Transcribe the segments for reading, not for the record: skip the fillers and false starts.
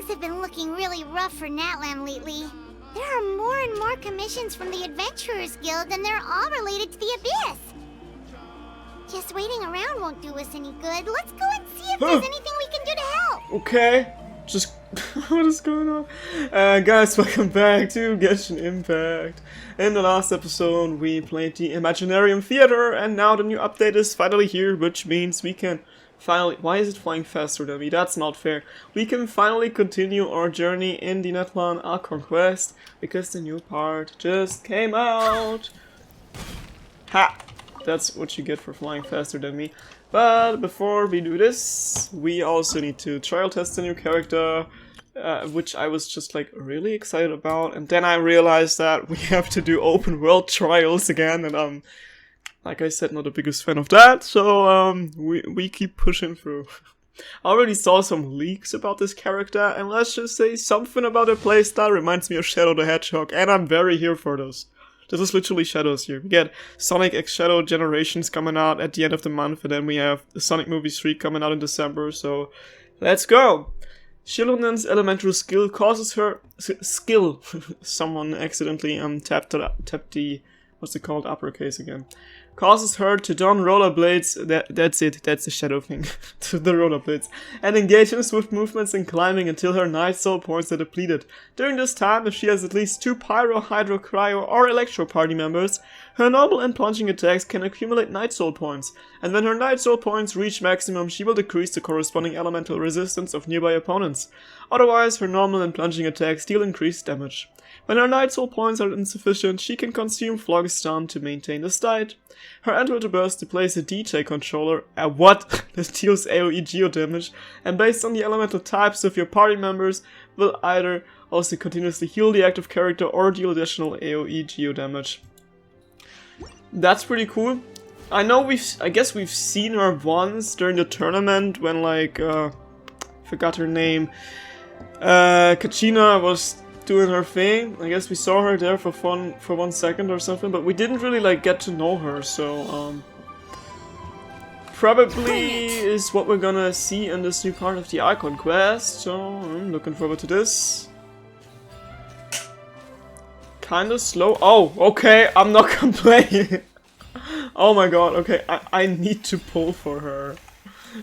Things have been looking really rough for Natlan lately. There are more and more commissions from the Adventurers Guild, and they're all related to the Abyss. Just waiting around won't do us any good. Let's go and see if there's anything we can do to help. Okay, just what is going on? Guys, welcome back to Genshin Impact. In the last episode, we played the Imaginarium Theater, and now the new update is finally here, which means we can finally... Why is it flying faster than me? That's not fair. We can finally continue our journey in the Natlan Archon quest, because the new part just came out. Ha! That's what you get for flying faster than me. But before we do this, we also need to trial test a new character, which I was just like really excited about. And then I realized that we have to do open world trials again, and I'm, like I said, not the biggest fan of that. So we keep pushing through. I already saw some leaks about this character, and let's just say something about her playstyle reminds me of Shadow the Hedgehog, and I'm very here for those. This is literally Shadows here. We get Sonic X Shadow Generations coming out at the end of the month, and then we have the Sonic Movie 3 coming out in December, so let's go! CILONEN's elemental skill causes her... Someone accidentally tapped the... What's it called? Uppercase again. Causes her to don rollerblades, that's it, that's the shadow thing, to the rollerblades, and engage in swift movements and climbing until her night soul points are depleted. During this time, if she has at least 2 Pyro, Hydro, Cryo, or Electro party members, her normal and plunging attacks can accumulate night soul points, and when her night soul points reach maximum, she will decrease the corresponding elemental resistance of nearby opponents. Otherwise, her normal and plunging attacks deal increased damage. When her night soul points are insufficient, she can consume Flog Stun to maintain the state. Her Enter Burst deploys a DJ controller that deals AoE geo damage, and based on the elemental types of your party members, will either also continuously heal the active character or deal additional AoE geo damage. That's pretty cool. I know I guess we've seen her once during the tournament when like forgot her name. Kachina was doing her thing. I guess we saw her there for 1 second or something, but we didn't really like get to know her, so probably is what we're gonna see in this new part of the Archon quest, so I'm looking forward to this. Kinda slow. Oh, okay, I'm not complaining. Oh my god, okay, I need to pull for her.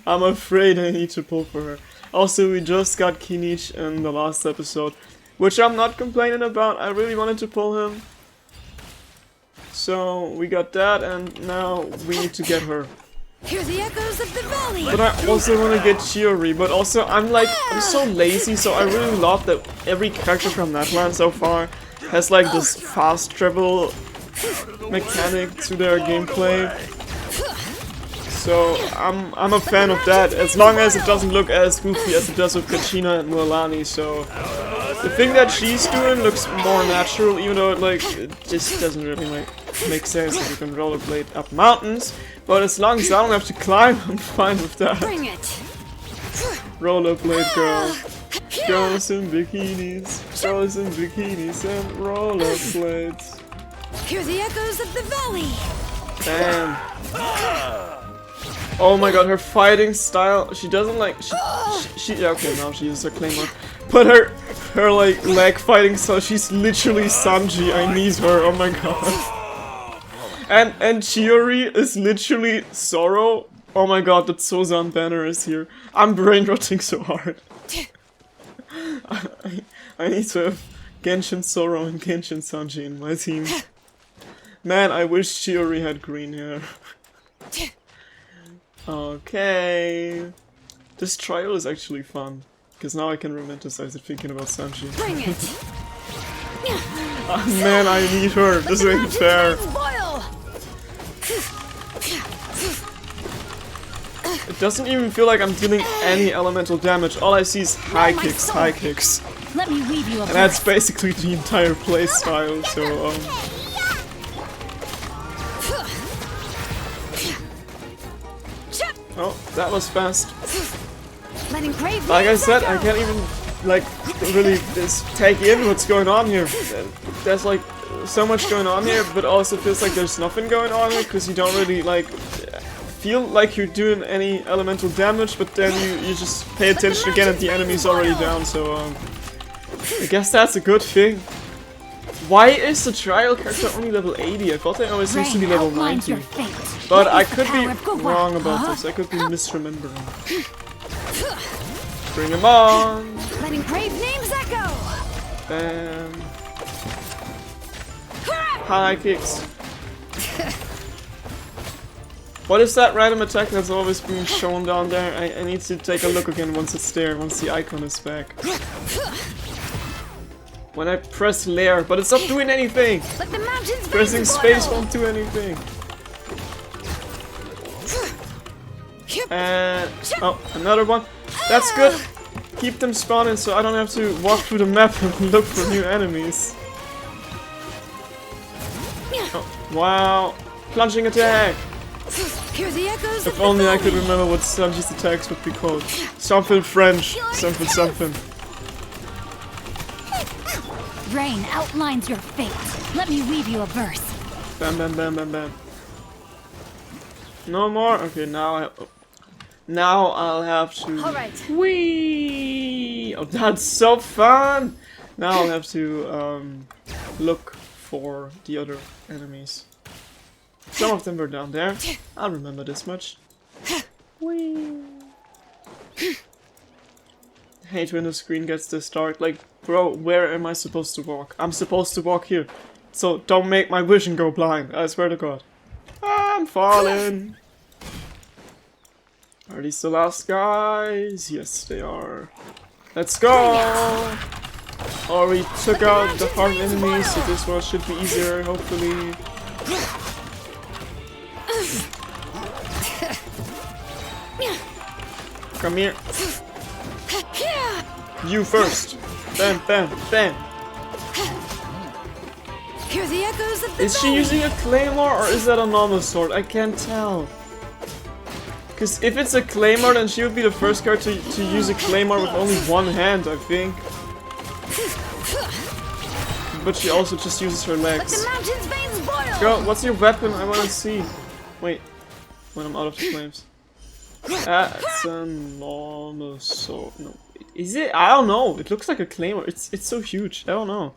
I'm afraid I need to pull for her. Also, we just got Kinich in the last episode, which I'm not complaining about. I really wanted to pull him. So we got that, and now we need to get her. Hear the echoes of the valley. But I also want to get Chiori, but also I'm so lazy, so I really love that every character from Natlan so far has like this fast travel mechanic to their gameplay. So I'm a fan of that, as long as it doesn't look as goofy as it does with Kachina and Mualani, so... The thing that she's doing looks more natural, even though it just doesn't really make sense that you can rollerblade up mountains. But as long as I don't have to climb, I'm fine with that. Bring it. Rollerblade girl. Girls in bikinis. Girls in bikinis and rollerblades. Hear the echoes of the valley. Damn. Oh my god, her fighting style, she doesn't like, yeah, okay, now she uses her claymore. But her like leg fighting style, she's literally Sanji, I need her, oh my god. And Chiori is literally Zoro. Oh my god, that Sozan banner is here. I'm brain rotting so hard. I need to have Genshin Zoro and Genshin Sanji in my team. Man, I wish Chiori had green hair. Okay. This trial is actually fun, because now I can romanticize it thinking about Sanji. Bring it. Oh, man, I need her. This ain't fair. It doesn't even feel like I'm dealing any elemental damage. All I see is high kicks, high kicks. Let me weave you up. And that's basically the entire playstyle, so Oh, that was fast. Like I said, I can't even like really just take in what's going on here. There's like so much going on here, but also feels like there's nothing going on here because you don't really like feel like you're doing any elemental damage, but then you just pay attention again and the enemy's already down, so I guess that's a good thing. Why is the trial character only level 80? I thought they always used to be level 90. But I could be wrong about this, I could be misremembering. Bring him on! Letting brave names echo! Bam. High kicks. What is that random attack that's always being shown down there? I need to take a look again once it's there, once the icon is back. When I press lair, but it's not doing anything! Let the mountains Pressing space won't do anything. And oh, another one. That's good. Keep them spawning so I don't have to walk through the map and look for new enemies. Oh, wow. Plunging attack. Hear the echoes If only I could remember what Sanji's attacks would be called. Something French. Something something. Rain outlines your fate. Let me weave you a verse. Bam bam bam bam bam. No more? Okay, now I'll have to... Alright. Whee! Oh, that's so fun! Now I'll have to look for the other enemies. Some of them were down there. I'll remember this much. Whee! Hate when the screen gets this dark. Like, bro, where am I supposed to walk? I'm supposed to walk here. So don't make my vision go blind, I swear to God. I'm falling! Are these the last guys? Yes, they are. Let's go! Or we took out the hard enemies, so this one should be easier, hopefully. Come here. You first. Bam, bam, bam. Hear the echoes of the Is she using a claymore or is that a normal sword? I can't tell. Because if it's a claymore, then she would be the first character to use a claymore with only one hand, I think. But she also just uses her legs. Girl, what's your weapon? I wanna see. Wait, when I'm out of the flames. That's a normal sword. No, is it? I don't know. It looks like a claymore. It's so huge. I don't know.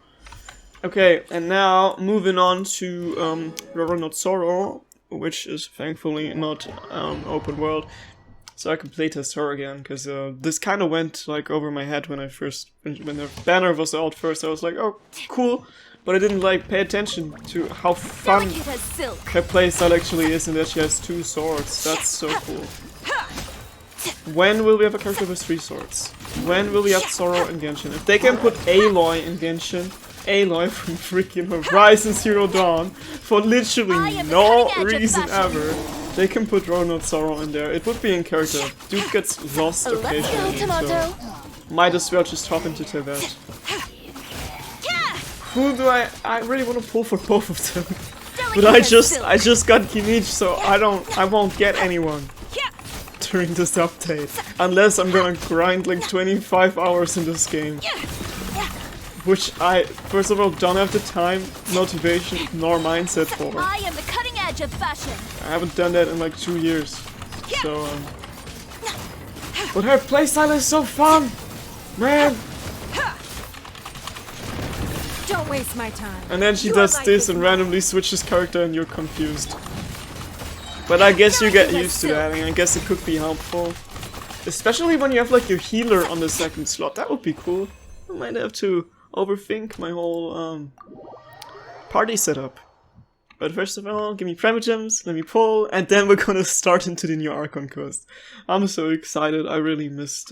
Okay, and now moving on to Roro no Zoro, which is thankfully not open world, so I can playtest her again. Because this kind of went like over my head when when the banner was out first. I was like, oh, cool. But I didn't like pay attention to how fun her playstyle actually is, and that she has 2 swords. That's so cool. When will we have a character with 3 swords? When will we have Zoro in Genshin? If they can put Aloy in Genshin, Aloy from freaking Horizon Zero Dawn, for literally no reason ever, they can put Roro no Zoro in there. It would be in character. Dude gets lost occasionally, so might as well just hop into that. Who do I really want to pull for both of them. But I just got Kinich, so I won't get anyone during this update. Unless I'm gonna grind like 25 hours in this game. Which I, first of all, don't have the time, motivation, nor mindset for. I am the cutting edge of fashion. I haven't done that in like 2 years. So, but her playstyle is so fun! Man! Don't waste my time. And then she does this and randomly switches character and you're confused. But I guess you get used to that, and I guess it could be helpful. Especially when you have like your healer on the 2nd slot, that would be cool. I might have to overthink my whole party setup. But first of all, give me Primogems, let me pull, and then we're gonna start into the new Archon quest. I'm so excited, I really missed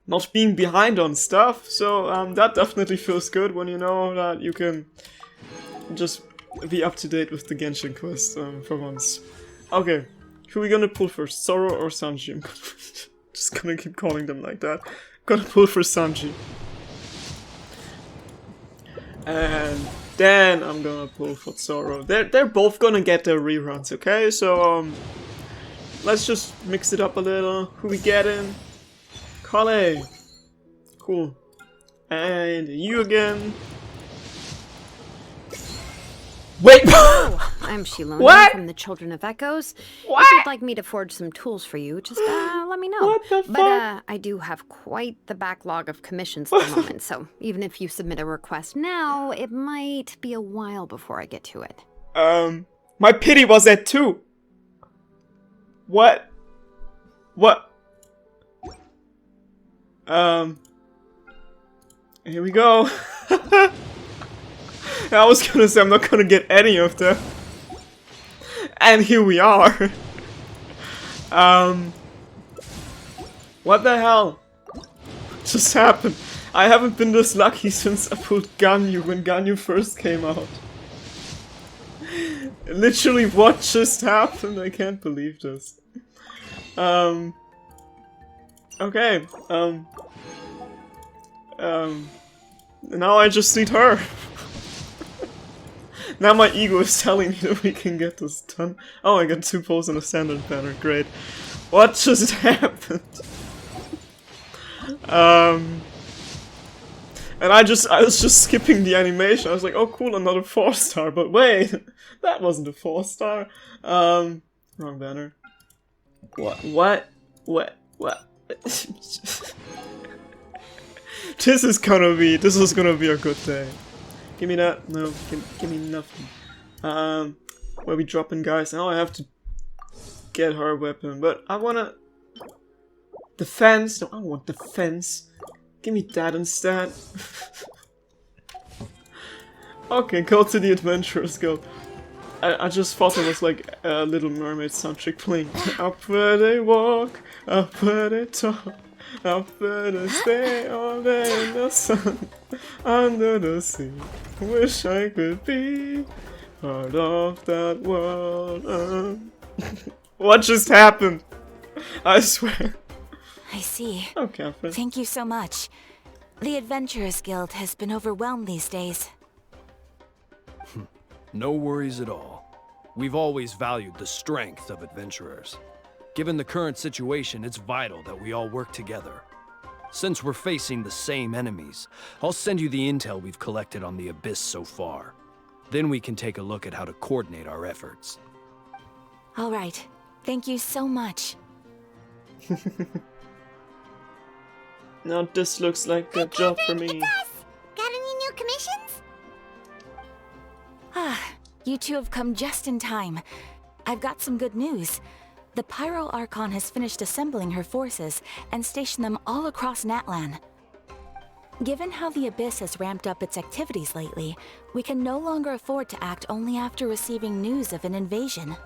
not being behind on stuff, so that definitely feels good when you know that you can just be up to date with the Genshin quest for once. Okay, who are we gonna pull first, Zoro or Sanji? I'm just gonna keep calling them like that. I'm gonna pull for Sanji. And then I'm gonna pull for Zoro. They're both gonna get their reruns, okay? So let's just mix it up a little. Who we getting? Kale. Cool. And you again. Wait! I'm CITLALI What? from the Children of Echoes. What? If you'd like me to forge some tools for you, just let me know. What the But fuck? I do have quite the backlog of commissions at the moment, so even if you submit a request now, it might be a while before I get to it. My pity was at 2. What? What? Here we go. I was gonna say I'm not gonna get any of them. And here we are. What the hell just happened? I haven't been this lucky since I pulled Ganyu when Ganyu first came out. Literally, what just happened? I can't believe this. Okay, now I just need her. Now my ego is telling me that we can get this done. Oh, I got 2 poles and a standard banner, great. What just happened? And I was just skipping the animation. I was like, oh cool, another 4-star, but wait, that wasn't a 4-star. Wrong banner. What? This is gonna be a good day. Give me that. No, give me nothing. Where we dropping, guys? Now I have to get her weapon, but I wanna defense. No, I want defense. Give me that instead. Okay, go to the Adventurers Guild. I just thought it was like a Little Mermaid soundtrack playing. Up where they walk, up where they talk, up where they stay all day in the sun, under the sea. Wish I could be part of that world. What just happened? I swear. I see. Oh, Catherine. Thank you so much. The Adventurers Guild has been overwhelmed these days. No worries at all. We've always valued the strength of adventurers. Given the current situation, it's vital that we all work together. Since we're facing the same enemies, I'll send you the intel we've collected on the Abyss so far. Then we can take a look at how to coordinate our efforts. All right. Thank you so much. Now this looks like a job for me. It's us! Got any new commissions? You two have come just in time. I've got some good news. The Pyro Archon has finished assembling her forces and stationed them all across Natlan. Given how the Abyss has ramped up its activities lately, we can no longer afford to act only after receiving news of an invasion.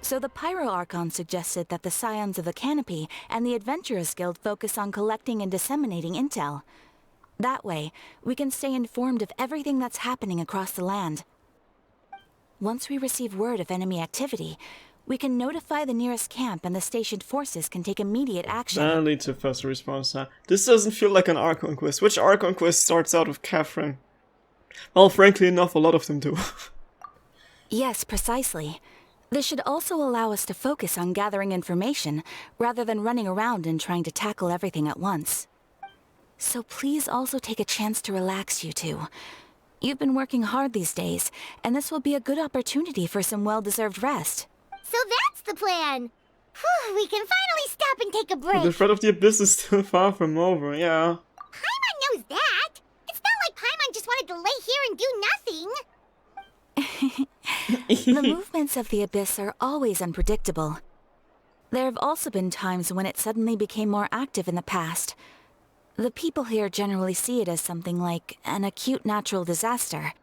So the Pyro Archon suggested that the Scions of the Canopy and the Adventurers Guild focus on collecting and disseminating intel. That way, we can stay informed of everything that's happening across the land. Once we receive word of enemy activity, we can notify the nearest camp and the stationed forces can take immediate action. That leads to faster response time. This doesn't feel like an Archon quest. Which Archon quest starts out with Catherine? Well, frankly enough, a lot of them do. Yes, precisely. This should also allow us to focus on gathering information, rather than running around and trying to tackle everything at once. So please also take a chance to relax, you two. You've been working hard these days, and this will be a good opportunity for some well-deserved rest. So that's the plan! Whew, we can finally stop and take a break! The threat of the Abyss is still far from over, yeah. Paimon knows that! It's not like Paimon just wanted to lay here and do nothing! The movements of the Abyss are always unpredictable. There have also been times when it suddenly became more active in the past. The people here generally see it as something like an acute natural disaster.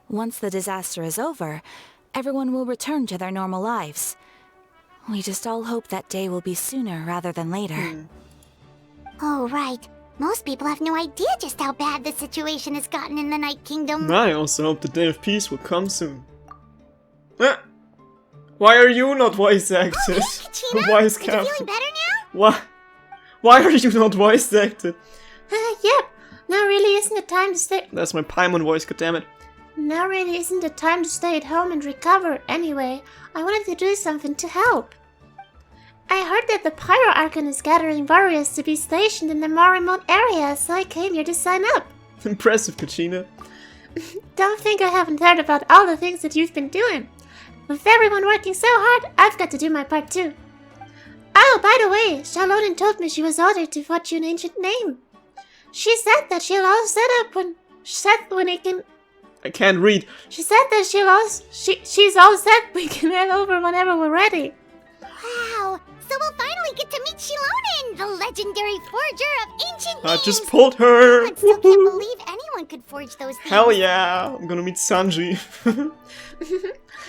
Once the disaster is over, everyone will return to their normal lives. We just all hope that day will be sooner rather than later. Oh, right. Most people have no idea just how bad the situation has gotten in the Night Kingdom. I also hope the day of peace will come soon. Why are you not voice acted? Oh, hey, Kachina! Voice Are you captain. feeling better now? Why are you not voice acted? Yep. Now really isn't the time to stay. That's my Paimon voice, goddammit. Now really isn't the time to stay at home and recover. Anyway, I wanted to do something to help. I heard that the Pyro Archon is gathering warriors to be stationed in the more remote areas, so I came here to sign up. Impressive, Kachina. Don't think I haven't heard about all the things that you've been doing. With everyone working so hard, I've got to do my part too. Oh, by the way, CILONEN told me she was ordered to forge an ancient name. She said that she'll all set up when it can. I can't read. She said that she's all set. We can head over whenever we're ready. Wow, so we'll finally get to meet CILONEN, the legendary forger of ancient I Uh, names. just pulled her. I still can't believe anyone could forge those things. Hell yeah, I'm gonna meet Sanji.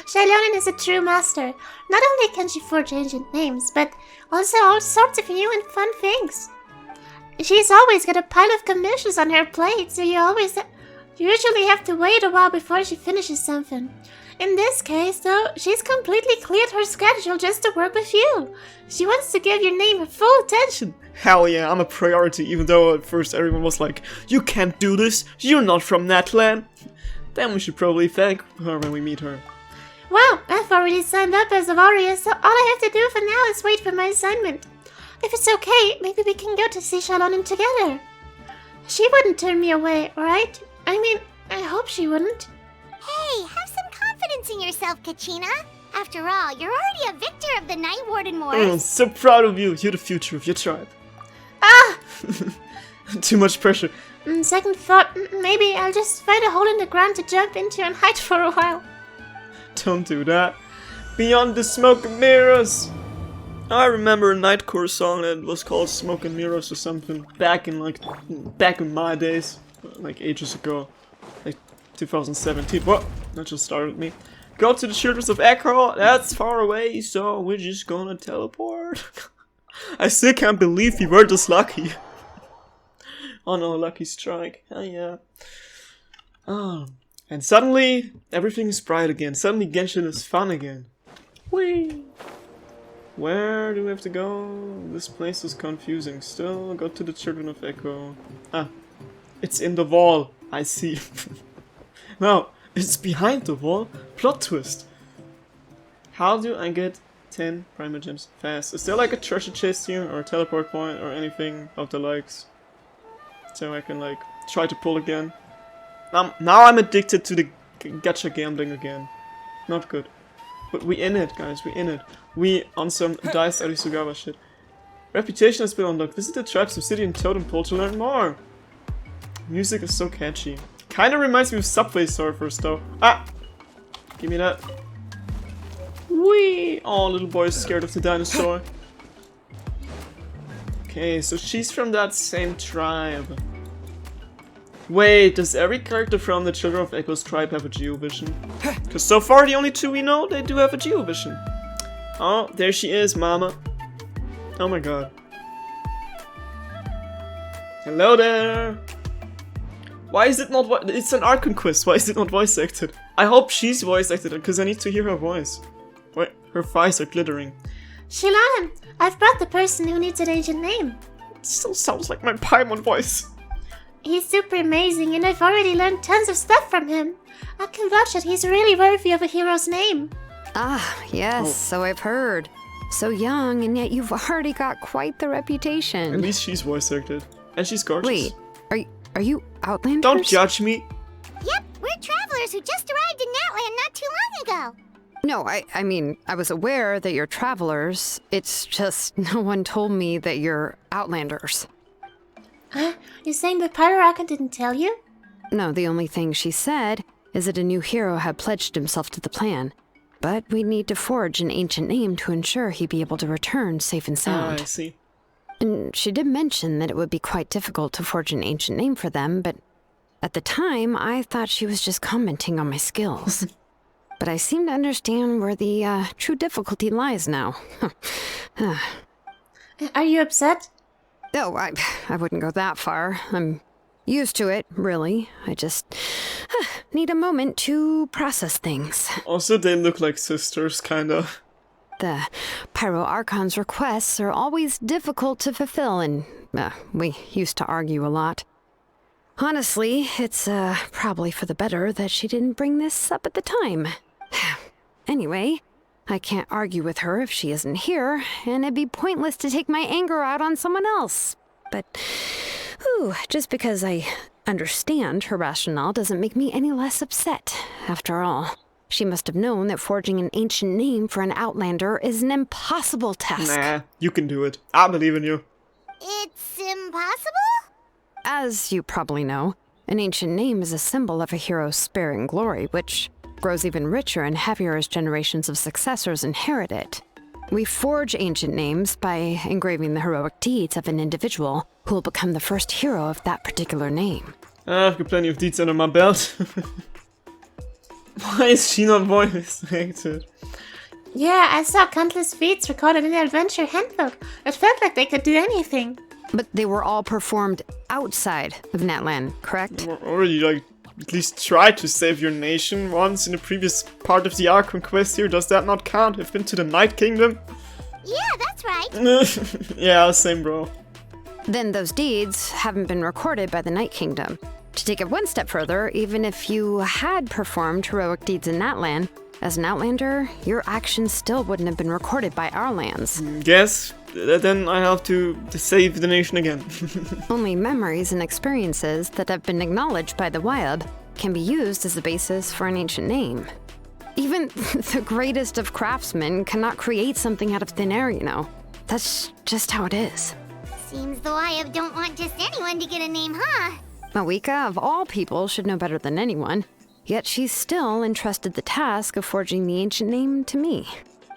CILONEN is a true master. Not only can she forge ancient names, but also all sorts of new and fun things. She's always got a pile of commissions on her plate, so you usually have to wait a while before she finishes something. In this case, though, she's completely cleared her schedule just to work with you. She wants to give your name her full attention. Hell yeah, I'm a priority, even though at first everyone was like, you can't do this, you're not from Natlan. Then we should probably thank her when we meet her. Well, I've already signed up as a warrior, so all I have to do for now is wait for my assignment. If it's okay, maybe we can go to see CILONEN together. She wouldn't turn me away, right? I mean, I hope she wouldn't. Hey, have some confidence in yourself, Kachina. After all, you're already a victor of the Night Warden Wars. So proud of you, you're the future of your tribe. Ah! Too much pressure. Second thought, maybe I'll just find a hole in the ground to jump into and hide for a while. Don't do that. Beyond the smoke and mirrors. I remember a Nightcore song that was called Smoke and Mirrors or something back in my days, like ages ago, like 2017. What? That just startled me. Go to the Children of Echo. That's far away, so we're just gonna teleport. I still can't believe we were this lucky. On a lucky strike. Hell yeah. Oh. And suddenly, everything is bright again. Suddenly, Genshin is fun again. Whee! Where do we have to go? This place is confusing still. Go to the Children of Echo. Ah, it's in the wall. I see. No, it's behind the wall. Plot twist. How do I get 10 Primal Gems fast? Is there like a treasure chest here or a teleport point or anything of the likes? So I can like try to pull again. Now I'm addicted to the gacha gambling again. Not good. But we in it, guys. We in it. We on some Dice Arisugawa shit. Reputation has been unlocked. Visit the tribe's Obsidian Totem Pole to learn more. Music is so catchy. Kinda reminds me of Subway Surfers though. Ah! Give me that. Whee! Oh, little boy is scared of the dinosaur. Okay, so she's from that same tribe. Wait, does every character from the Children of Echo's tribe have a Geovision? Because so far the only two we know, they do have a Geovision. Oh, there she is, mama. Oh my god. Hello there! Why is it not it's an Archon quest, why is it not voice acted? I hope she's voice acted, because I need to hear her voice. Wait, her eyes are glittering. CILONEN, I've brought the person who needs an ancient name. It still sounds like my Paimon voice. He's super amazing and I've already learned tons of stuff from him. I can vouch that he's really worthy of a hero's name. Ah, yes, so I've heard. So young, and yet you've already got quite the reputation. At least she's voice acted. And she's gorgeous. Wait, are you Outlanders? Don't judge me. Yep, we're travelers who just arrived in Natlan not too long ago. No, I mean, I was aware that you're travelers. It's just no one told me that you're Outlanders. Huh? You're saying the Pyro Archon didn't tell you? No, the only thing she said is that a new hero had pledged himself to the plan. But we'd need to forge an ancient name to ensure he'd be able to return safe and sound. I see. And she did mention that it would be quite difficult to forge an ancient name for them, but at the time, I thought she was just commenting on my skills. But I seem to understand where the true difficulty lies now. Are you upset? No, I wouldn't go that far. I'm used to it, really. I just need a moment to process things. Also, they look like sisters, kinda. The Pyro Archon's requests are always difficult to fulfill, and we used to argue a lot. Honestly, it's probably for the better that she didn't bring this up at the time. Anyway, I can't argue with her if she isn't here, and it'd be pointless to take my anger out on someone else. But, just because I understand her rationale doesn't make me any less upset. After all, she must have known that forging an ancient name for an outlander is an impossible task. Nah, you can do it. I believe in you. It's impossible? As you probably know, an ancient name is a symbol of a hero's sparing glory, which grows even richer and heavier as generations of successors inherit it. We forge ancient names by engraving the heroic deeds of an individual who will become the first hero of that particular name. I've got plenty of deeds under my belt. Why is she not voice acted? Yeah, I saw countless feats recorded in the adventure handbook. It felt like they could do anything. But they were all performed outside of Natlan, correct? Already, like, at least tried to save your nation once in the previous part of the Archon quest here. Does that not count? I've been to the Night Kingdom. Yeah, that's right. Yeah, same, bro. Then those deeds haven't been recorded by the Night Kingdom. To take it one step further, even if you had performed heroic deeds in Natlan, as an outlander, your actions still wouldn't have been recorded by our lands. Guess. Then I have to save the nation again. Only memories and experiences that have been acknowledged by the Wyab can be used as the basis for an ancient name. Even the greatest of craftsmen cannot create something out of thin air, you know. That's just how it is. Seems the Wyab don't want just anyone to get a name, huh? Mawika, of all people, should know better than anyone. Yet she's still entrusted the task of forging the ancient name to me.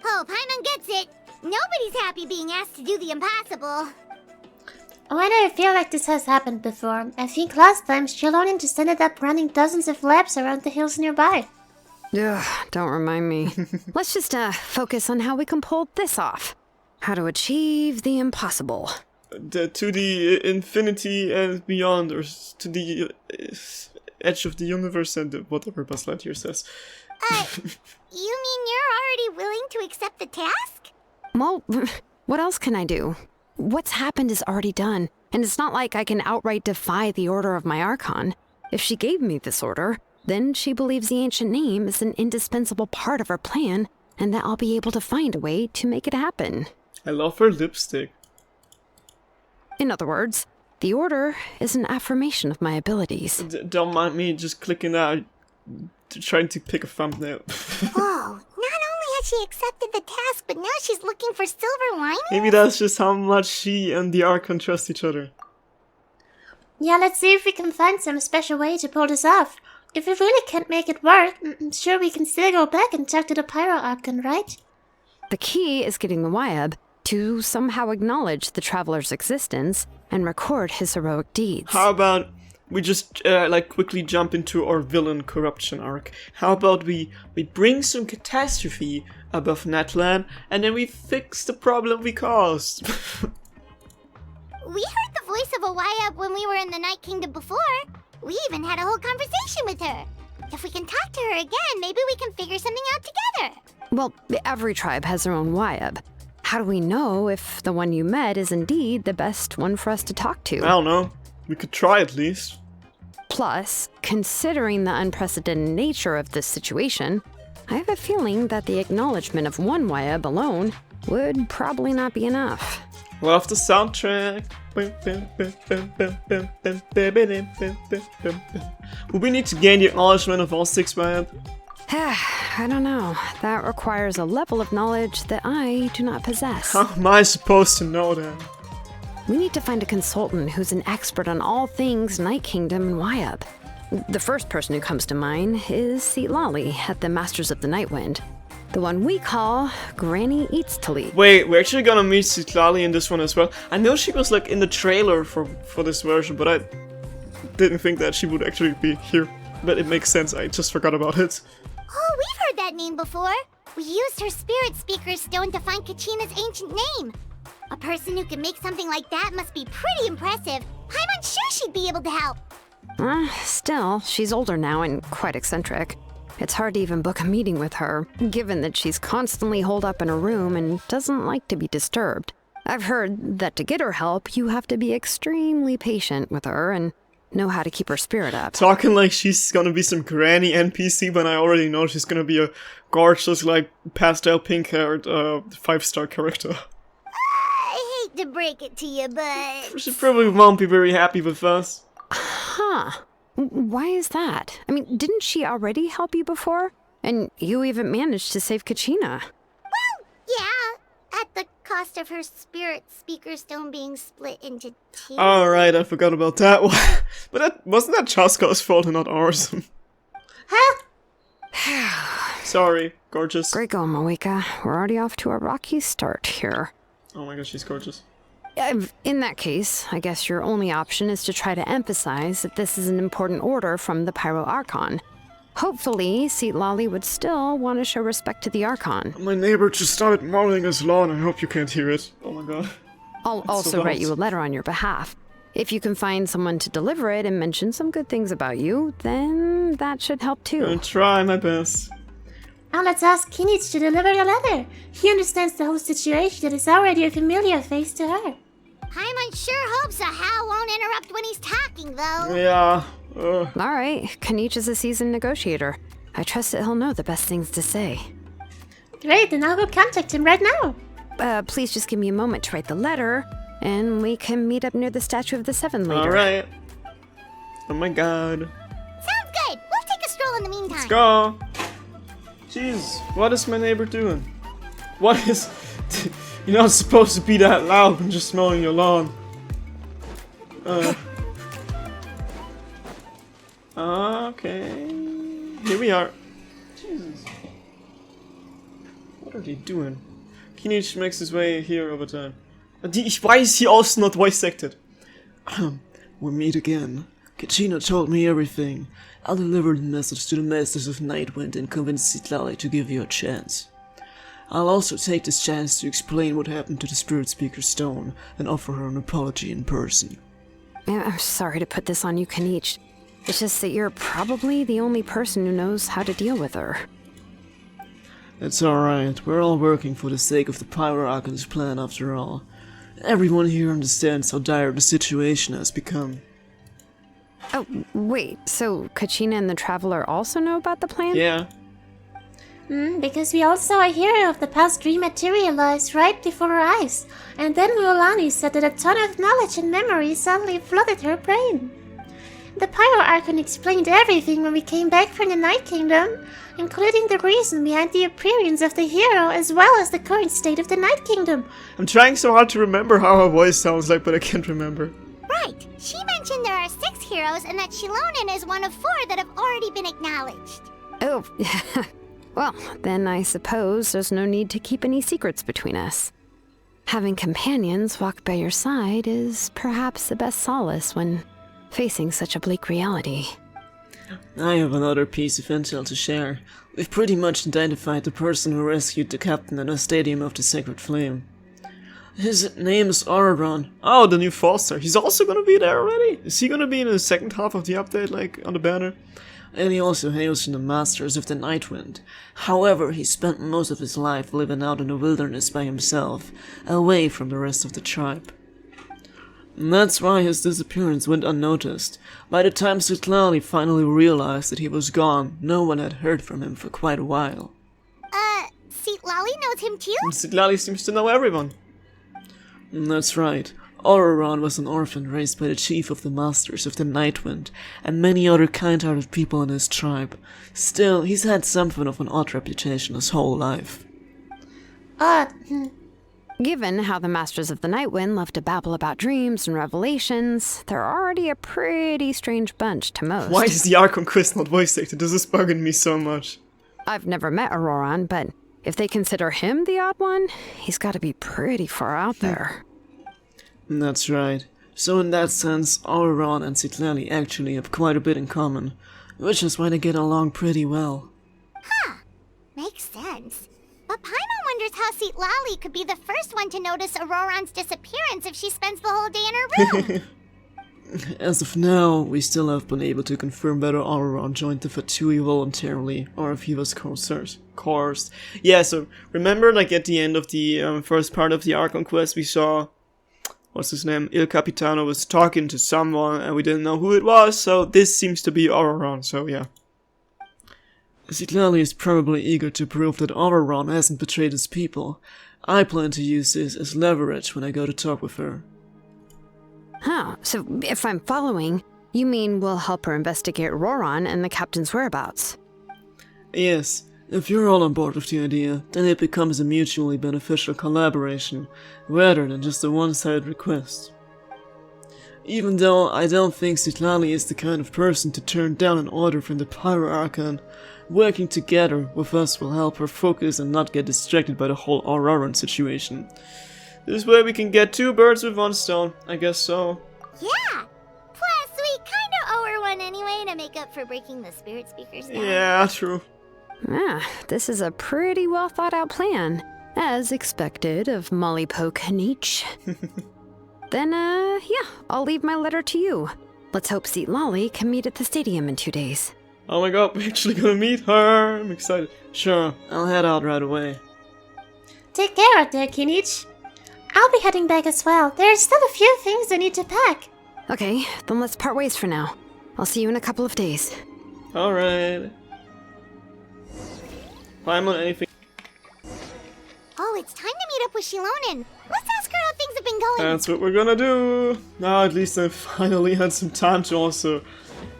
Oh, Paimon gets it. Nobody's happy being asked to do the impossible. Why do I feel like this has happened before? I think last time CILONEN just ended up running dozens of labs around the hills nearby. Ugh, don't remind me. Let's just focus on how we can pull this off. How to achieve the impossible. To the infinity and beyond, or to the edge of the universe and whatever Buzz Lightyear says. You mean you're already willing to accept the task? Well, what else can I do? What's happened is already done, and it's not like I can outright defy the order of my Archon. If she gave me this order, then she believes the ancient name is an indispensable part of her plan, and that I'll be able to find a way to make it happen. I love her lipstick. In other words, the order is an affirmation of my abilities. Don't mind me just clicking that, trying to pick a thumbnail. Whoa, not only has she accepted the task, but now she's looking for silver lining? Maybe that's just how much she and the Archon trust each other. Yeah, let's see if we can find some special way to pull this off. If we really can't make it work, I'm sure we can still go back and talk to the Pyro Archon, right? The key is getting the Wyab to somehow acknowledge the traveler's existence and record his heroic deeds. How about we just quickly jump into our villain corruption arc? How about we bring some catastrophe above Natlan and then we fix the problem we caused? We heard the voice of a Wyab when we were in the Night Kingdom before. We even had a whole conversation with her. If we can talk to her again, maybe we can figure something out together. Well, every tribe has their own Wyab. How do we know if the one you met is indeed the best one for us to talk to? I don't know. We could try at least. Plus, considering the unprecedented nature of this situation, I have a feeling that the acknowledgement of one Wyab alone would probably not be enough. Love the soundtrack. Will we need to gain the acknowledgement of all 6 Wyab? I don't know. That requires a level of knowledge that I do not possess. How am I supposed to know that? We need to find a consultant who's an expert on all things Night Kingdom and Wyab. The first person who comes to mind is CITLALI at the Masters of the Nightwind. The one we call Granny XILONEN. Wait, we're actually gonna meet CITLALI in this one as well. I know she was like in the trailer for this version, but I didn't think that she would actually be here. But it makes sense, I just forgot about it. Oh, we've heard that name before. We used her spirit speaker stone to find Kachina's ancient name. A person who can make something like that must be pretty impressive. I'm unsure she'd be able to help. Still, she's older now and quite eccentric. It's hard to even book a meeting with her, given that she's constantly holed up in a room and doesn't like to be disturbed. I've heard that to get her help, you have to be extremely patient with her and know how to keep her spirit up. Talking like she's gonna be some granny NPC, but I already know she's gonna be a gorgeous, like, pastel pink-haired 5-star character. I hate to break it to you, but... She probably won't be very happy with us. Huh. Why is that? I mean, didn't she already help you before? And you even managed to save Kachina. Well, yeah, at the cost of her spirit speaker stone being split into two. Alright, I forgot about that one. But wasn't that Chaska's fault and not ours? Huh? Sorry, gorgeous. Great going, Moeka. We're already off to a rocky start here. Oh my god, she's gorgeous. In that case, I guess your only option is to try to emphasize that this is an important order from the Pyro Archon. Hopefully, CITLALI would still want to show respect to the Archon. My neighbor just started mowing his lawn. I hope you can't hear it. Oh my god. I'll also so write you a loud. letter on your behalf. If you can find someone to deliver it and mention some good things about you, then that should help too. I'll try my best. Now let's ask Kinich to deliver the letter. He understands the whole situation and is already a familiar face to her. Paimon sure hopes a Hal won't interrupt when he's talking, though. Yeah. Alright, Kanich is a seasoned negotiator. I trust that he'll know the best things to say. Great, then I'll go contact him right now. Please just give me a moment to write the letter, and we can meet up near the Statue of the Seven later. Alright. Oh my god. Sounds good. We'll take a stroll in the meantime. Let's go. Jeez, what is my neighbor doing? What is... You're not supposed to be that loud when just mowing your lawn. Okay. Here we are. Jesus. What are they doing? Kinich makes his way here over time. Ich weiß hier außen not voice acted. We meet again. Kachina told me everything. I'll deliver the message to the Masters of Nightwind and convince CITLALI to give you a chance. I'll also take this chance to explain what happened to the Spirit Speaker Stone and offer her an apology in person. I'm sorry to put this on you, Kanich. It's just that you're probably the only person who knows how to deal with her. It's alright, we're all working for the sake of the Pyro Archon's plan after all. Everyone here understands how dire the situation has become. Oh, wait, so Kachina and the Traveler also know about the plan? Yeah. Because we all saw a hero of the past dream materialize right before our eyes, and then Mualani said that a ton of knowledge and memory suddenly flooded her brain. The Pyro Archon explained everything when we came back from the Night Kingdom, including the reason behind the appearance of the hero as well as the current state of the Night Kingdom. I'm trying so hard to remember how her voice sounds like, but I can't remember. Right. She mentioned there are 6 heroes and that XILONEN is one of 4 that have already been acknowledged. Oh, well, then I suppose there's no need to keep any secrets between us. Having companions walk by your side is perhaps the best solace when facing such a bleak reality. I have another piece of intel to share. We've pretty much identified the person who rescued the captain at the Stadium of the Sacred Flame. His name is Archon. Oh, the new Foster. He's also gonna be there already? Is he gonna be in the second half of the update, like, on the banner? And he also hails from the Masters of the Nightwind. However, he spent most of his life living out in the wilderness by himself, away from the rest of the tribe. And that's why his disappearance went unnoticed. By the time CITLALI finally realized that he was gone, no one had heard from him for quite a while. CITLALI knows him too? And CITLALI seems to know everyone. And that's right. Auroron was an orphan raised by the chief of the Masters of the Nightwind, and many other kind-hearted people in his tribe. Still, he's had something of an odd reputation his whole life. Given how the Masters of the Nightwind love to babble about dreams and revelations, they're already a pretty strange bunch to most. Why is the Archon quiz not voice acted? This is bugging me so much. I've never met Auroron, but if they consider him the odd one, he's got to be pretty far out there. That's right. So in that sense, Auroron and CITLALI actually have quite a bit in common, which is why they get along pretty well. Makes sense. But Paimon wonders how CITLALI could be the first one to notice Auroron's disappearance if she spends the whole day in her room. As of now, we still have been able to confirm whether Auroron joined the Fatui voluntarily, or if he was coerced. Yeah, so remember, like, at the end of the first part of the Archon quest, we saw, what's his name, Il Capitano was talking to someone, and we didn't know who it was, so this seems to be Auroron, so yeah. CITLALI is probably eager to prove that Auroron hasn't betrayed his people. I plan to use this as leverage when I go to talk with her. Huh, so if I'm following, You mean we'll help her investigate Roran and the captain's whereabouts? Yes, if you're all on board with the idea, then it becomes a mutually beneficial collaboration, rather than just a one-sided request. Even though I don't think CITLALI is the kind of person to turn down an order from the Pyro Archon, working together with us will help her focus and not get distracted by the whole Auroran situation. This way we can get 2 birds with 1 stone, I guess so. Yeah! Plus, we kinda owe her one anyway to make up for breaking the spirit speakers down. Yeah, true. This is a pretty well thought out plan, as expected of Molly Poke Nietzsche. Then, yeah, I'll leave my letter to you. Let's hope CITLALI can meet at the stadium in 2 days. Oh my god, we're actually gonna meet her! I'm excited. Sure, I'll head out right away. Take care out there, Kinich. I'll be heading back as well. There's still a few things I need to pack. Okay, then let's part ways for now. I'll see you in a couple of days. Alright. Paimon, anything? Oh, it's time to meet up with XILONEN. Let's ask her how things have been going. That's what we're gonna do. Now at least I finally had some time to also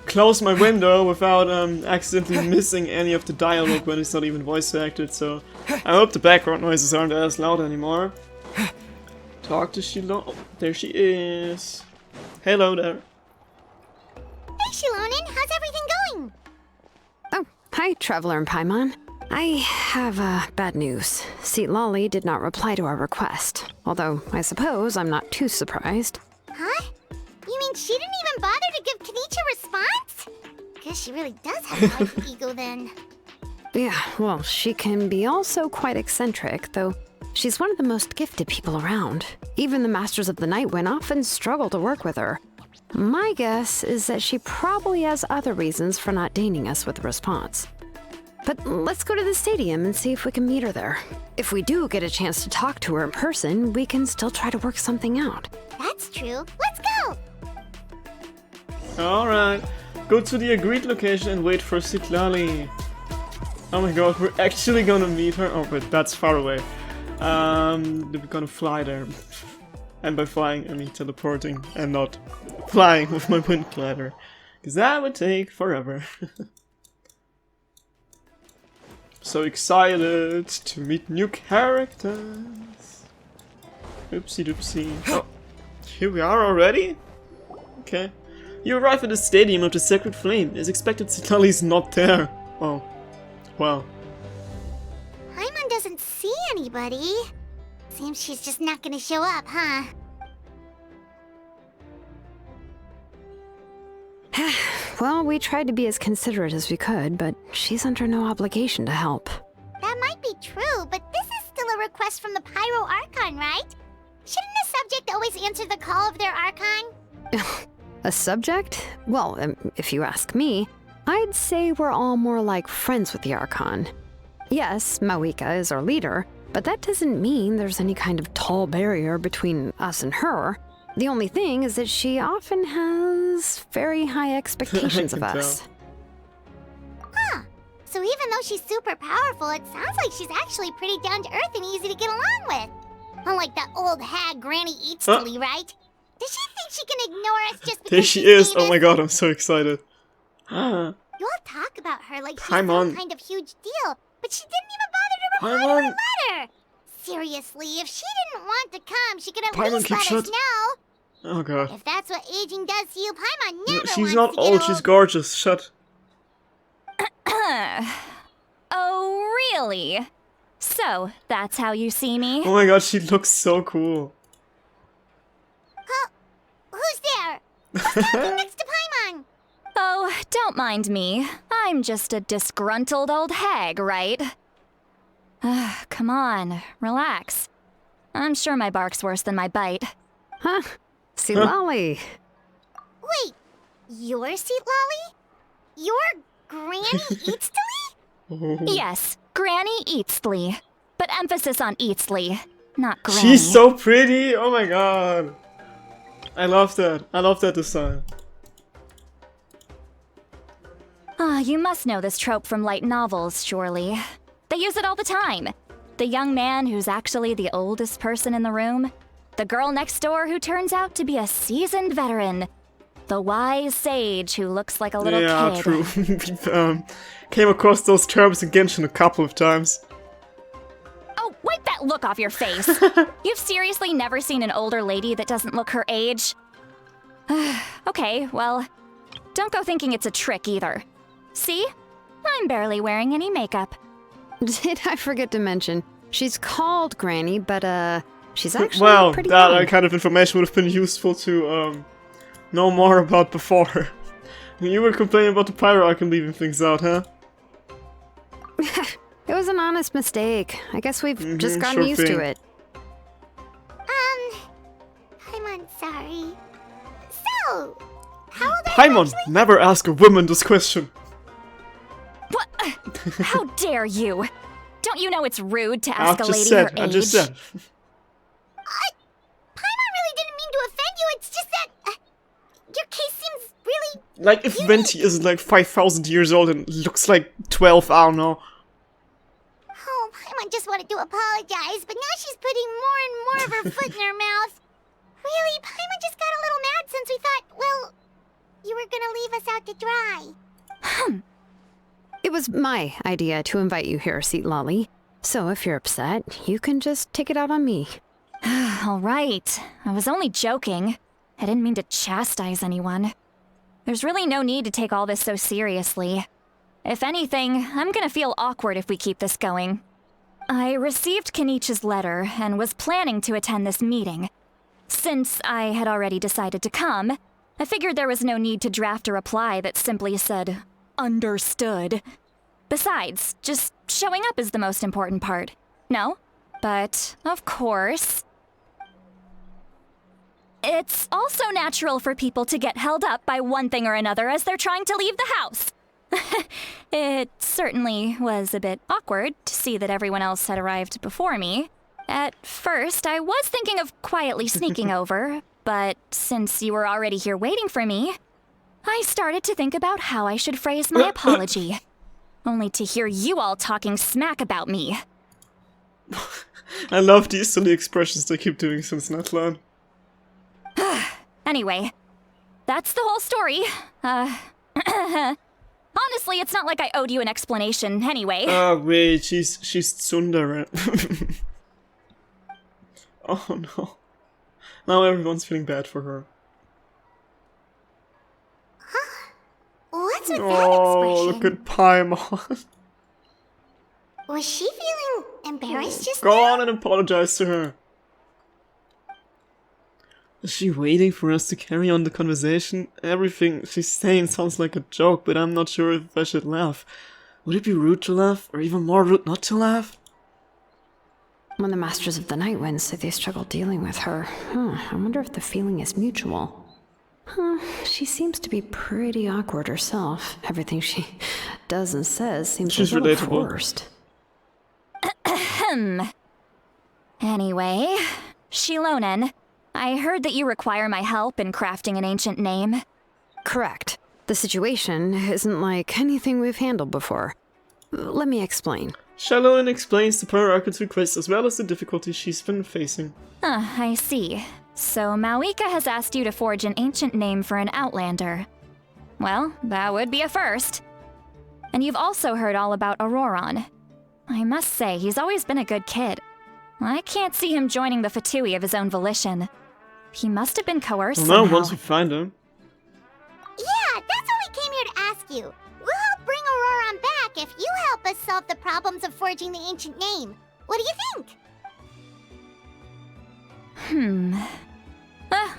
close my window without accidentally missing any of the dialogue when it's not even voice acted, so I hope the background noises aren't as loud anymore. Talk to XILONEN. Oh, there she is. Hello there. Hey, XILONEN, how's everything going? Oh, hi, Traveler and Paimon. I have, bad news. CITLALI did not reply to our request. Although, I suppose I'm not too surprised. Huh? You mean she didn't even bother to give Kenichi a response? Guess she really does have a lot of ego then. Yeah, well, she can be also quite eccentric, though she's one of the most gifted people around. Even the Masters of the Night Wind often struggle to work with her. My guess is that she probably has other reasons for not deigning us with a response. But let's go to the stadium and see if we can meet her there. If we do get a chance to talk to her in person, we can still try to work something out. That's true. Let's go! Alright. Go to the agreed location and wait for CITLALI. Oh my god, we're actually gonna meet her. Oh wait, that's far away. We're gonna fly there. And by flying, I mean teleporting and not flying with my wind glider. Because that would take forever. So excited to meet new characters. Oopsie doopsie. Oh, here we are already? Okay. You arrive at the stadium of the Sacred Flame. It's expected CITLALI's not there. Oh. Well. Paimon doesn't see anybody. Seems she's just not gonna show up, huh? Well, we tried to be as considerate as we could, but she's under no obligation to help. That might be true, but this is still a request from the Pyro Archon, right? Shouldn't a subject always answer the call of their Archon? A subject? Well, if you ask me, I'd say we're all more like friends with the Archon. Yes, Mawika is our leader, but that doesn't mean there's any kind of tall barrier between us and her. The only thing is that she often has very high expectations of us. Huh. So even though she's super powerful, it sounds like she's actually pretty down to earth and easy to get along with. Unlike that old hag Granny Eatsley, right? Does she think she can ignore us just because There she is! Oh my god, I'm so excited. You all talk about her like she's some kind of huge deal, but she didn't even bother to reply to our letter! Seriously, if she didn't want to come, she could at least let us know. Oh god. If that's what aging does to you, Paimon never She's wants not to get old, she's gorgeous. Shut. Oh, really? So, that's how you see me? Oh my god, she looks so cool. Huh? Who's there? Who's talking next to Paimon? Oh, don't mind me. I'm just a disgruntled old hag, right? Come on, relax. I'm sure my bark's worse than my bite. Huh? CITLALI. Wait, you're CITLALI? You're Granny Eatsley? Yes, Granny Eatsley. But emphasis on Eatsley, not Granny. She's so pretty! Oh my god. I love that. I love that design. You must know this trope from light novels, surely. They use it all the time. The young man who's actually the oldest person in the room. The girl next door who turns out to be a seasoned veteran. The wise sage who looks like a little Yeah, kid. true. We've came across those terms in Genshin a couple of times. Oh, wipe that look off your face. You've seriously never seen an older lady that doesn't look her age? Okay, well, don't go thinking it's a trick either. See? I'm barely wearing any makeup. Did I forget to mention? She's called Granny, but she's actually Well, pretty that young. kind of information would have been useful to know more about before. You were complaining about the Pyro Archon leaving things out, huh? It was an honest mistake. I guess we've just gotten sure used thing. to it. I'm sorry. So, how old are you Paimon, actually? never ask a woman this question. What? How dare you? Don't you know it's rude to ask a lady her age? I just said. Paimon really didn't mean to offend you, it's just that your case seems really... Like, if Venti isn't like 5,000 years old and looks like 12, I don't know. Oh, Paimon just wanted to apologize, but now she's putting more and more of her foot in her mouth. Really, Paimon just got a little mad since we thought, well, you were gonna leave us out to dry. It was my idea to invite you here, CITLALI. So if you're upset, you can just take it out on me. All right. I was only joking. I didn't mean to chastise anyone. There's really no need to take all this so seriously. If anything, I'm gonna feel awkward if we keep this going. I received Kenichi's letter and was planning to attend this meeting. Since I had already decided to come, I figured there was no need to draft a reply that simply said, "Understood." Besides, just showing up is the most important part. No? But, of course... It's also natural for people to get held up by one thing or another as they're trying to leave the house. It certainly was a bit awkward to see that everyone else had arrived before me. At first, I was thinking of quietly sneaking over, but since you were already here waiting for me, I started to think about how I should phrase my apology. Only to hear you all talking smack about me. I love these silly expressions they keep doing since Netland. Anyway, that's the whole story. Honestly, it's not like I owed you an explanation anyway. Ah, wait, she's Tsundere. Oh no. Now everyone's feeling bad for her. What's with that Oh, expression? look at Paimon. Was she feeling embarrassed just Go now? on and apologize to her. Is she waiting for us to carry on the conversation? Everything she's saying sounds like a joke, but I'm not sure if I should laugh. Would it be rude to laugh, or even more rude not to laugh? When the Masters of the Night Wind say they struggle dealing with her, I wonder if the feeling is mutual. She seems to be pretty awkward herself. Everything she does and says seems She's a little relatable. forced. Anyway, XILONEN, I heard that you require my help in crafting an ancient name. Correct. The situation isn't like anything we've handled before. Let me explain. XILONEN explains the Pyro Archon's request as well as the difficulties she's been facing. I see. So Maoika has asked you to forge an ancient name for an Outlander. Well, that would be a first. And you've also heard all about Auroron. I must say, he's always been a good kid. I can't see him joining the Fatui of his own volition. He must have been coerced Well, now somehow. once we find him. Yeah, that's what we came here to ask you. We'll help bring Auroron back if you help us solve the problems of forging the ancient name. What do you think?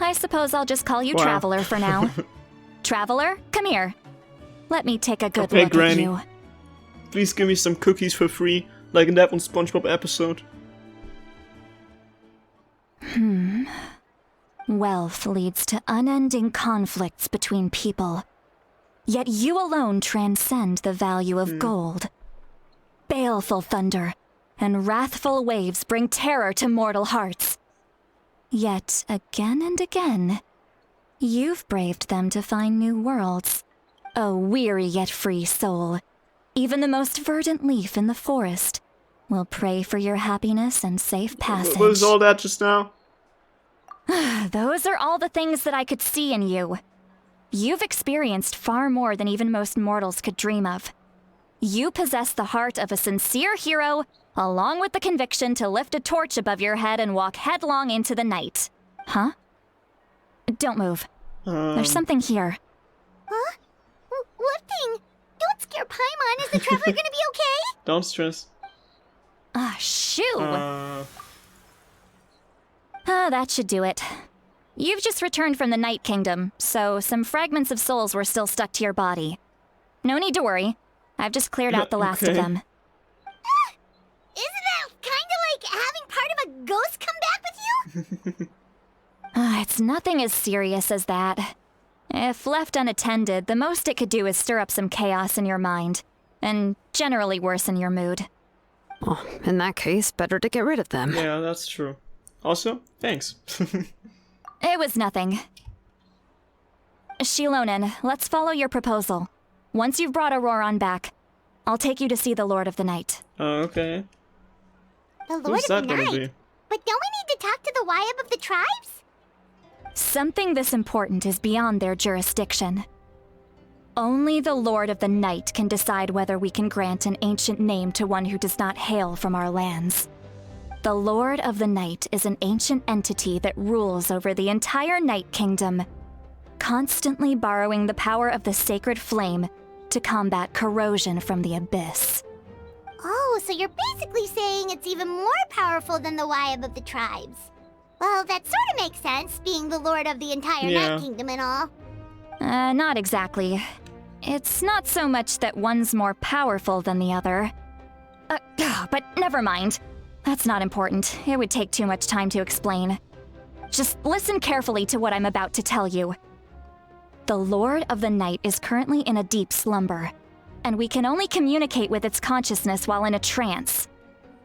I suppose I'll just call you Wow. Traveler for now. Traveler, come here. Let me take a good Okay, look Granny. at you. Please give me some cookies for free, like in that one SpongeBob episode. Wealth leads to unending conflicts between people. Yet you alone transcend the value of gold. Baleful thunder and wrathful waves bring terror to mortal hearts. Yet again and again, you've braved them to find new worlds. O weary yet free soul, even the most verdant leaf in the forest will pray for your happiness and safe passage. What was all that just now? Those are all the things that I could see in you. You've experienced far more than even most mortals could dream of. You possess the heart of a sincere hero, along with the conviction to lift a torch above your head and walk headlong into the night. Huh? Don't move. There's something here. Huh? What thing? Don't scare Paimon. Is the traveler gonna be okay? Don't stress. Ah, shoo! That should do it. You've just returned from the Night Kingdom, so some fragments of souls were still stuck to your body. No need to worry. I've just cleared out the last of them. Isn't that kinda like having part of a ghost come back with you? It's nothing as serious as that. If left unattended, the most it could do is stir up some chaos in your mind, and generally worsen your mood. Well, in that case, better to get rid of them. Yeah, that's true. Also, thanks. It was nothing. CILONEN, let's follow your proposal. Once you've brought Auroran back, I'll take you to see the Lord of the Night. Okay. The Lord Who's of that the gonna Night? be? But don't we need to talk to the Wyab of the tribes? Something this important is beyond their jurisdiction. Only the Lord of the Night can decide whether we can grant an ancient name to one who does not hail from our lands. The Lord of the Night is an ancient entity that rules over the entire Night Kingdom, constantly borrowing the power of the sacred flame to combat corrosion from the abyss. Oh, so you're basically saying it's even more powerful than the Wyab of the tribes. Well, that sort of makes sense, being the lord of the entire Night Kingdom and all. Not exactly. It's not so much that one's more powerful than the other. But never mind. That's not important. It would take too much time to explain. Just listen carefully to what I'm about to tell you. The Lord of the Night is currently in a deep slumber, and we can only communicate with its consciousness while in a trance.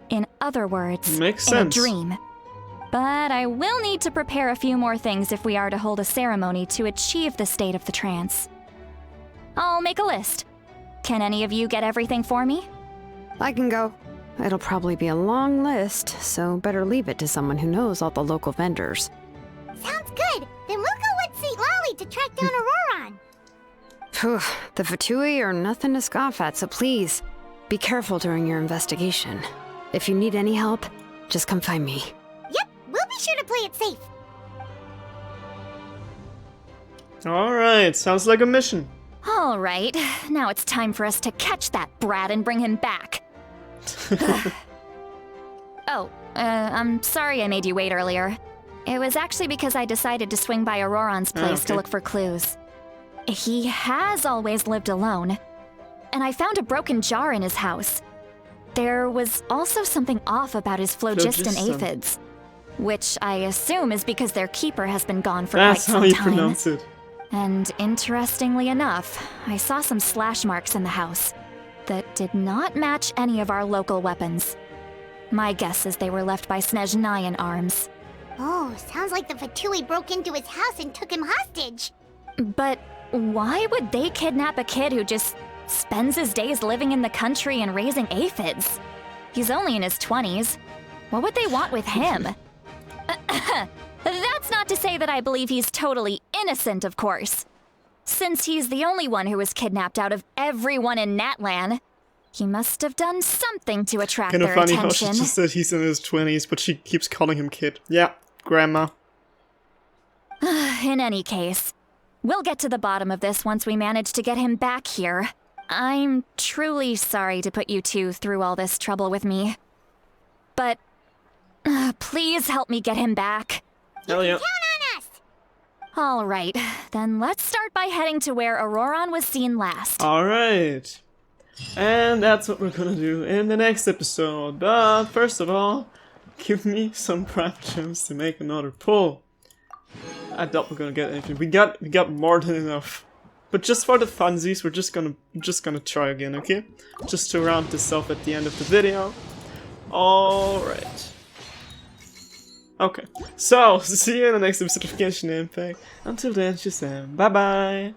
In other words, Makes in sense. a dream. But I will need to prepare a few more things if we are to hold a ceremony to achieve the state of the trance. I'll make a list. Can any of you get everything for me? I can go. It'll probably be a long list, so better leave it to someone who knows all the local vendors. Sounds good. Then we'll go with CITLALI to track down Auroran. Phew, the Fatui are nothing to scoff at, so please, be careful during your investigation. If you need any help, just come find me. Yep, we'll be sure to play it safe. Alright, sounds like a mission. All right, now it's time for us to catch that brat and bring him back. I'm sorry I made you wait earlier. It was actually because I decided to swing by Auroran's place to look for clues. He has always lived alone, and I found a broken jar in his house. There was also something off about his phlogiston aphids, which I assume is because their keeper has been gone for That's quite how some you time. pronounce it. And interestingly enough, I saw some slash marks in the house that did not match any of our local weapons. My guess is they were left by Snezhnayan arms. Oh, sounds like the Fatui broke into his house and took him hostage. But why would they kidnap a kid who just spends his days living in the country and raising aphids? He's only in his 20s. What would they want with him? That's not to say that I believe he's totally innocent, of course. Since he's the only one who was kidnapped out of everyone in Natlan, he must have done something to attract Kinda their funny attention. how she just said he's in his 20s, but she keeps calling him kid. Yeah, grandma. In any case, we'll get to the bottom of this once we manage to get him back here. I'm truly sorry to put you two through all this trouble with me. But please help me get him back. Hell yeah. Count on us! All right, then let's start by heading to where Auroran was seen last. Alright. And that's what we're gonna do in the next episode. But first of all, give me some prime gems to make another pull. I doubt we're gonna get anything. We got more than enough. But just for the funsies, we're just gonna try again, okay? Just to round this off at the end of the video. Alright. Okay. So, see you in the next episode of Genshin Impact. Until then, just bye bye.